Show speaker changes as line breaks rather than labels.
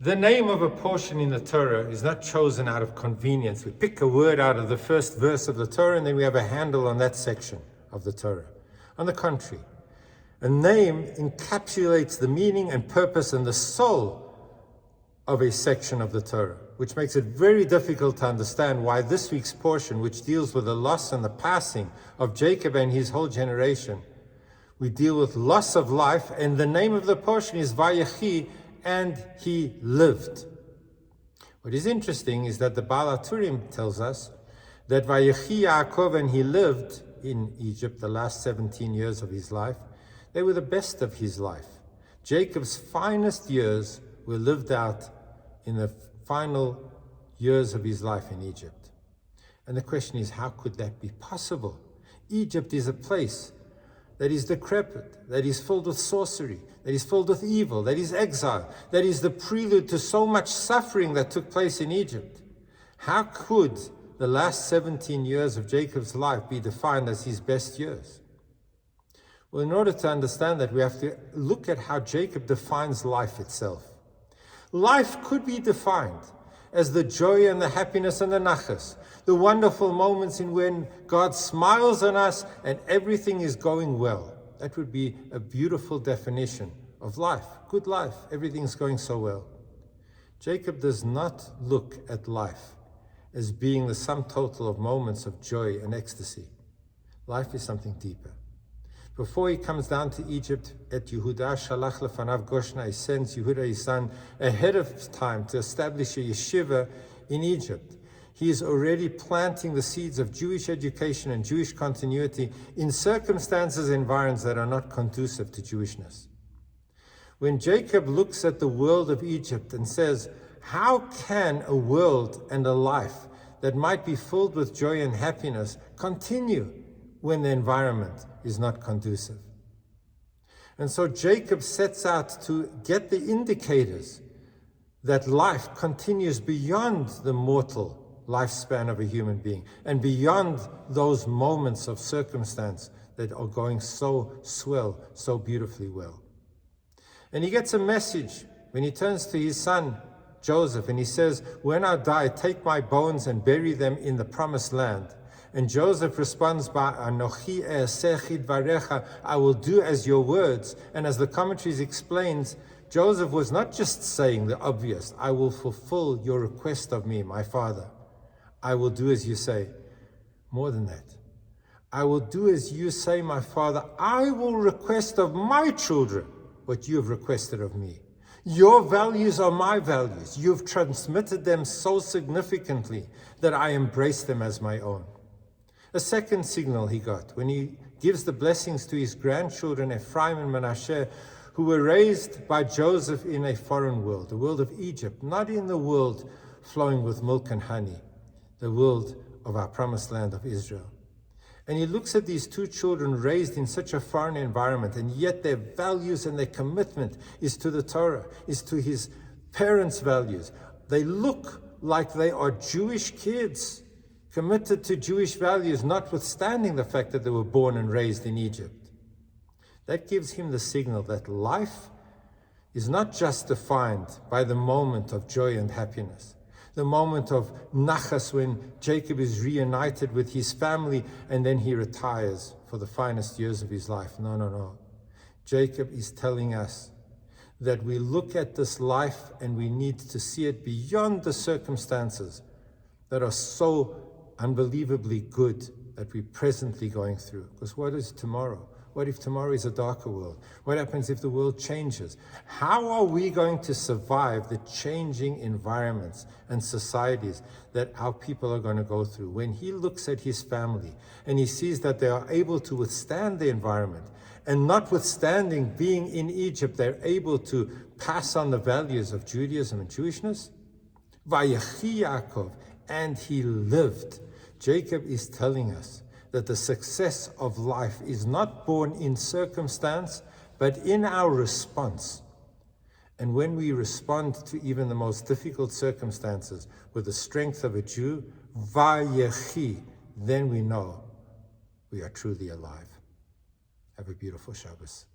The name of a portion in the Torah is not chosen out of convenience. We pick a word out of the first verse of the Torah and then we have a handle on that section of the Torah. On the contrary, a name encapsulates the meaning and purpose and the soul of a section of the Torah, which makes it very difficult to understand why this week's portion, which deals with the loss and the passing of Jacob and his whole generation, we deal with loss of life, and the name of the portion is Vayechi, and he lived. What is interesting is that the Baal HaTurim tells us that Vayechi Yaakov, and he lived in Egypt the last 17 years of his life. They were the best of his life. Jacob's finest years were lived out in the final years of his life in Egypt. And the question is, how could that be possible? Egypt is a place that is decrepit, that is filled with sorcery, that is filled with evil, that is exile, that is the prelude to so much suffering that took place in Egypt. How could the last 17 years of Jacob's life be defined as his best years? Well, in order to understand that, we have to look at how Jacob defines life itself. Life could be defined as the joy and the happiness and the nachas, the wonderful moments in when God smiles on us and everything is going well. That would be a beautiful definition of life, good life, everything's going so well. Jacob does not look at life as being the sum total of moments of joy and ecstasy. Life is something deeper. Before he comes down to Egypt, at Yehuda Shalach Lefanav Goshna, he sends Yehuda his son ahead of time to establish a yeshiva in Egypt. He is already planting the seeds of Jewish education and Jewish continuity in circumstances and environments that are not conducive to Jewishness. When Jacob looks at the world of Egypt and says, how can a world and a life that might be filled with joy and happiness continue when the environment is not conducive? And so Jacob sets out to get the indicators that life continues beyond the mortal lifespan of a human being and beyond those moments of circumstance that are going so swell, so beautifully well. And he gets a message when he turns to his son Joseph and he says, when I die, take my bones and bury them in the promised land. And Joseph responds by, Anochi e'aseh dvarecha, I will do as your words. And as the commentaries explains, Joseph was not just saying the obvious, I will fulfill your request of me, my father. I will do as you say. More than that, I will do as you say, my father. I will request of my children what you have requested of me. Your values are my values. You've transmitted them so significantly that I embrace them as my own. A second signal he got when he gives the blessings to his grandchildren, Ephraim and Manasseh, who were raised by Joseph in a foreign world, the world of Egypt, not in the world flowing with milk and honey, the world of our promised land of Israel. And he looks at these two children raised in such a foreign environment, and yet their values and their commitment is to the Torah, is to his parents' values. They look like they are Jewish kids, committed to Jewish values, notwithstanding the fact that they were born and raised in Egypt. That gives him the signal that life is not just defined by the moment of joy and happiness, the moment of nachas when Jacob is reunited with his family and then he retires for the finest years of his life. No. Jacob is telling us that we look at this life and we need to see it beyond the circumstances that are so unbelievably good that we're presently going through. Because what is tomorrow? What if tomorrow is a darker world? What happens if the world changes? How are we going to survive the changing environments and societies that our people are going to go through? When he looks at his family and he sees that they are able to withstand the environment, and notwithstanding being in Egypt, they're able to pass on the values of Judaism and Jewishness. Vayechi Yaakov, and he lived. Jacob is telling us that the success of life is not born in circumstance, but in our response. And when we respond to even the most difficult circumstances with the strength of a Jew, Vayechi, then we know we are truly alive. Have a beautiful Shabbos.